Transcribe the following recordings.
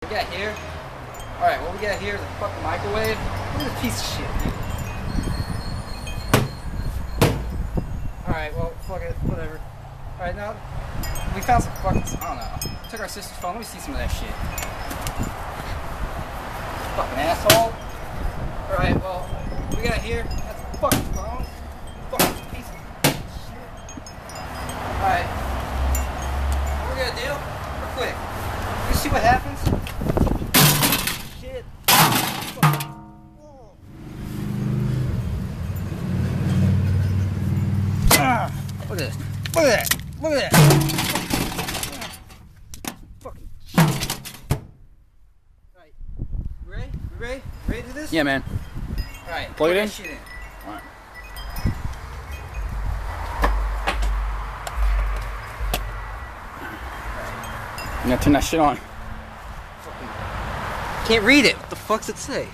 We got here. Alright, what we got here is a fucking microwave. Look at this piece of shit, dude. Alright, well, fuck it, whatever. Alright, now, we found some fucking, I don't know. Took our sister's phone, let me see some of that shit. Fucking asshole. Alright, well, what we got here, that's a fucking phone. Fucking piece of shit. Alright. What we're gonna do, real quick. You see what happens? Shit. Look at this. Look at that. Look at that. Fucking shit. Alright. You ready? You ready? You ready to do this? Yeah, man. Alright. Plug it in? Shit in. Alright. You gotta turn that shit on. Can't read it. What the fuck's it say?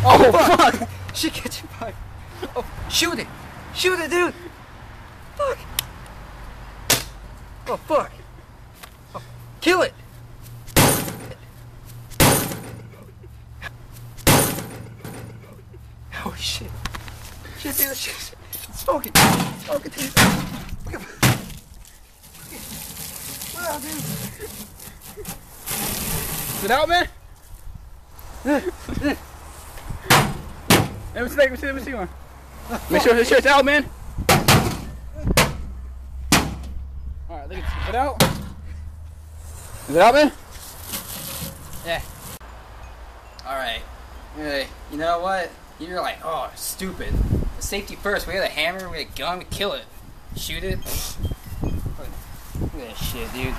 Oh fuck! Shit, get your pipe. Oh, shoot it! Shoot it, dude! Fuck! Oh fuck! Oh, kill it! Holy shit! Shit, dude! Shit! Smoke it! Smoke it, dude! Look at wow, dude! Is it out, man? Let me see one. Make sure it's out, man. Alright, look at it out. Is it out, man? Yeah. Alright. You know what? You're like, oh, stupid. Safety first. We got a hammer, we got a gun, we kill it. Shoot it. Look at that shit, dude.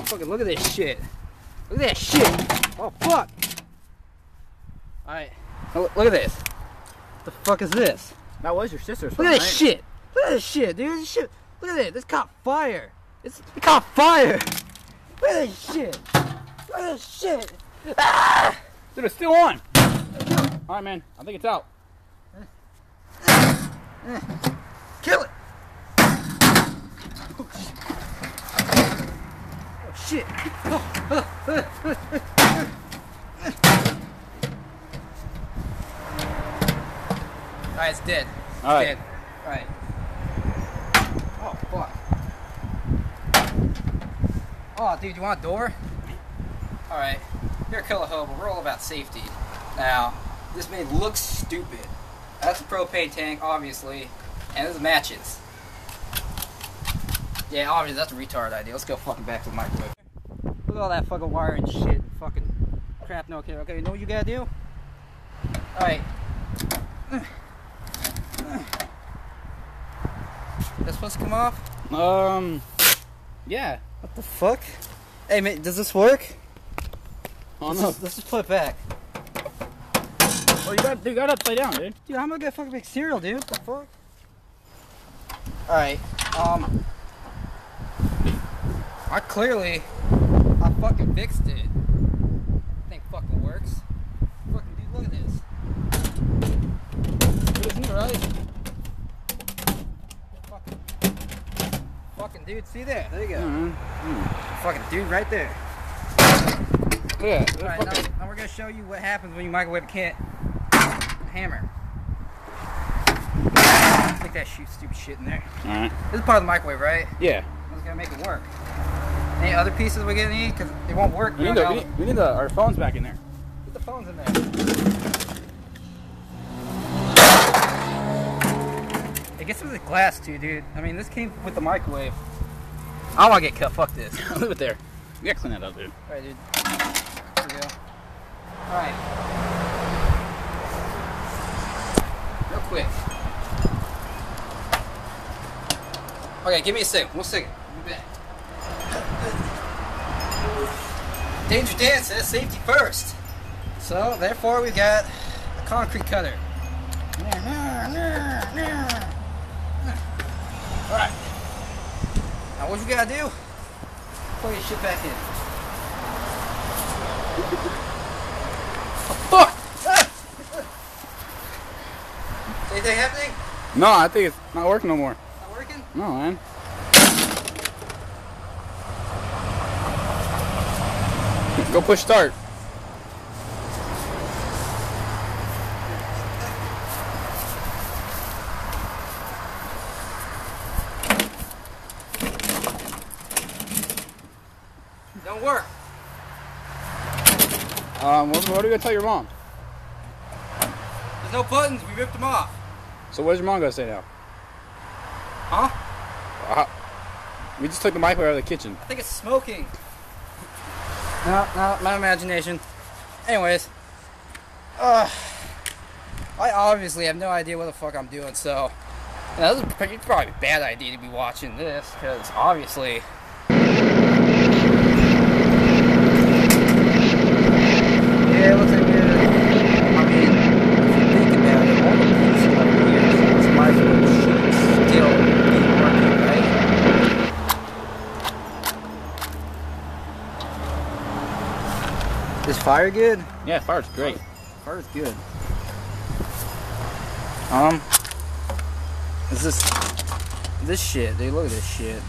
Fucking look at this shit. Look at that shit. Oh, fuck. Alright. Look at this. What the fuck is this? That was your sister's phone, Look at right? this shit. Look at this shit, dude. This shit. Look at it. This caught fire. It caught fire. Look at this shit. Look at this shit. Ah! Dude, it's still on. Alright, man. I think it's out. Kill it. Oh, shit. Alright, it's dead. It's Alright. dead. Alright. Oh, fuck. Oh, dude, you want a door? Alright. You're a killer hobo. We're all about safety. Now, this may look stupid. That's a propane tank, obviously. And this is matches. Yeah, obviously, that's a retard idea. Let's go fucking back to the microwave. Look at all that fucking wire and shit. Fucking crap, no care. Okay, you know what you gotta do? Alright. That's supposed to come off? Yeah. What the fuck? Hey, man, does this work? Oh no. Let's just put it back. Oh, you got it upside down, dude. Dude, I'm gonna fucking make cereal, dude. What the fuck? Alright, I fucking fixed it. Thing fucking works. Fucking dude, look at this. Isn't it right? Fucking dude, see there? There you go. Fucking dude, right there. Yeah. Alright, now we're gonna show you what happens when you microwave a hammer. Stick that stupid shit in there. Alright. This is part of the microwave, right? Yeah. I was gonna make it work. Any other pieces we're gonna need? Because it won't work. We need our phones back in there. Put the phones in there. It gets with the glass too, dude. I mean, this came with the microwave. I don't want to get cut. Fuck this. Leave it there. We gotta clean that up, dude. Alright, dude. Here we go. Alright. Real quick. Okay, give me a second. 1 second. I'll be back. Danger Dan says safety first. So, therefore, we got a concrete cutter. Alright. Now, what you gotta do? Put your shit back in. Fuck! Anything happening? No, I think it's not working no more. Not working? No, man. Go push start. Don't work. What are you gonna tell your mom? There's no buttons. We ripped them off. So what is your mom gonna say now? Huh? We just took the microwave out of the kitchen. I think it's smoking. No, my imagination. Anyways, I obviously have no idea what the fuck I'm doing, so this is probably a bad idea to be watching this, because obviously. Yeah, it looks like we're. I mean, if you think about it, all the pieces are weird, so this microwave should still be working, right? Is fire good? Yeah, fire's great. Fire's good. Is this shit, dude? Look at this shit.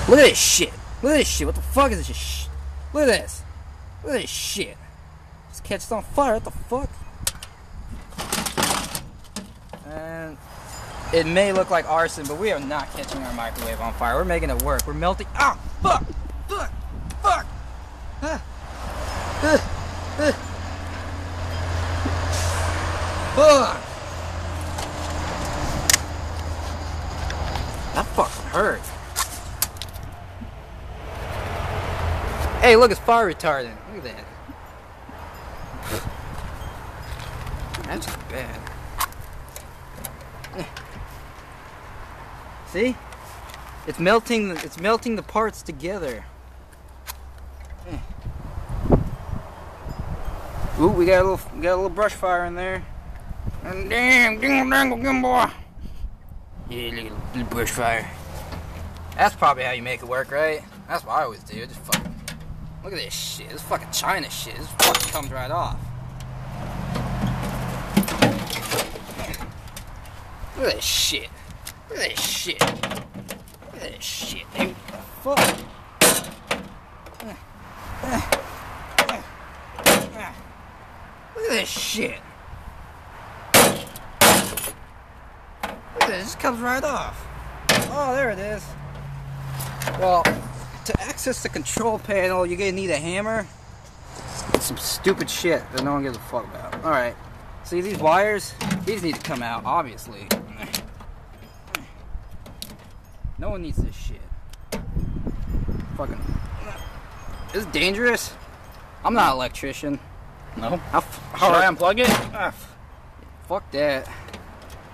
Look at this shit. Look at this shit. What the fuck is this shit? Look at this. Look at this shit. Just catches on fire. What the fuck? And it may look like arson, but we are not catching our microwave on fire. We're making it work. We're melting. Ah, fuck! Fuck! Fuck! Fuck! That fucking hurt. Hey, look, it's fire retardant. Look at that. That's just bad. See? It's melting the parts together. Ooh, we got a little brush fire in there. And damn, dingle, boy. Yeah, little brush fire. That's probably how you make it work, right? That's what I always do. Just fucking look at this shit. This fucking China shit. This fucking comes right off. Look at this shit. Look at this shit. Look at this shit, dude. Fuck. Look at this shit. Look at this. This comes right off. Oh, there it is. Well, to access the control panel, you're gonna need a hammer. Some stupid shit that no one gives a fuck about. Alright. See these wires? These need to come out, obviously. No one needs this shit. Fucking. This is dangerous. I'm not an electrician. No. How Should I unplug it? Fuck that.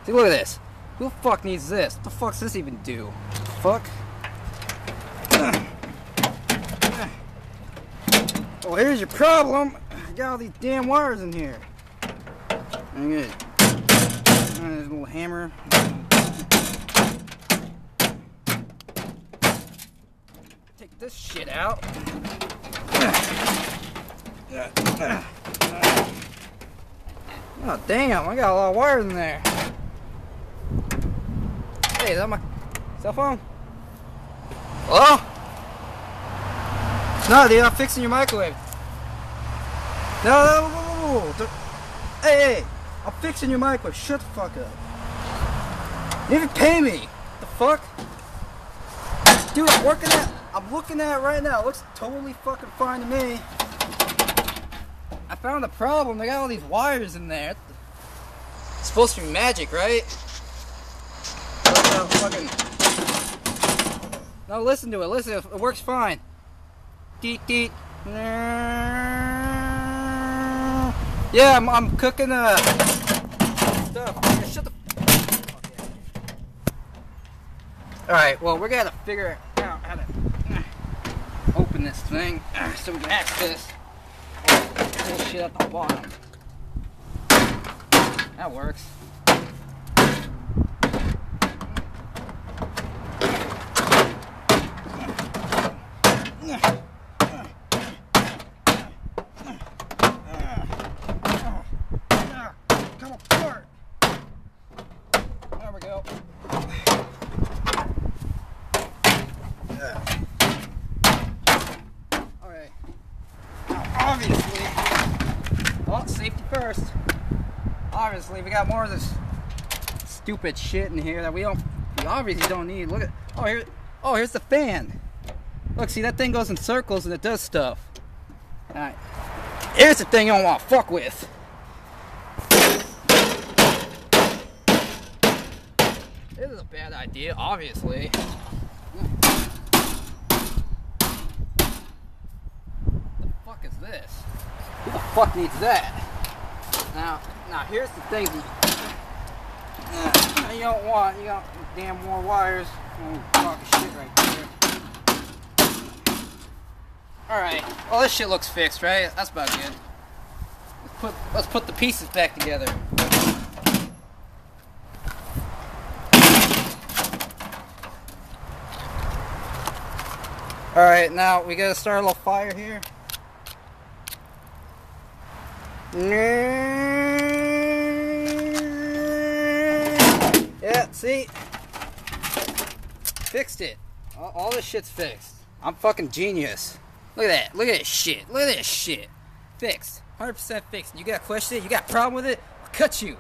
See, look at this. Who the fuck needs this? What the fuck's this even do? Fuck. Well, here's your problem. You got all these damn wires in here. There's a little hammer. Take this shit out. Oh damn, I got a lot of wires in there. Hey, is that my cell phone? Hello? No, dude, I'm fixing your microwave. No. Hey, I'm fixing your microwave. Shut the fuck up. You didn't even pay me. The fuck? Dude, I'm looking at it right now. It looks totally fucking fine to me. I found the problem. They got all these wires in there. It's supposed to be magic, right? No, listen to it. Listen, it works fine. Deet deet. Yeah, I'm cooking stuff. Yeah, shut the fuck up. Alright, well, we're gonna figure out how to open this thing so we can access this shit at the bottom. That works. Come apart. we go. Alright. Now, obviously, well, safety first. Obviously, we got more of this stupid shit in here that we obviously don't need. Look at, here's the fan. Look, see, that thing goes in circles and it does stuff. Alright. Here's the thing you don't want to fuck with. This is a bad idea, obviously. What the fuck is this? Who the fuck needs that? Now here's the thing you don't want. You got damn more wires. Oh, fucking shit right there. Alright, well this shit looks fixed, right? That's about good. Let's put the pieces back together. Alright, now we gotta start a little fire here. Yeah, see? Fixed it. All this shit's fixed. I'm fucking genius. Look at that. Look at this shit. Look at this shit. Fixed. 100% fixed. You got a question? You got a problem with it? I'll cut you.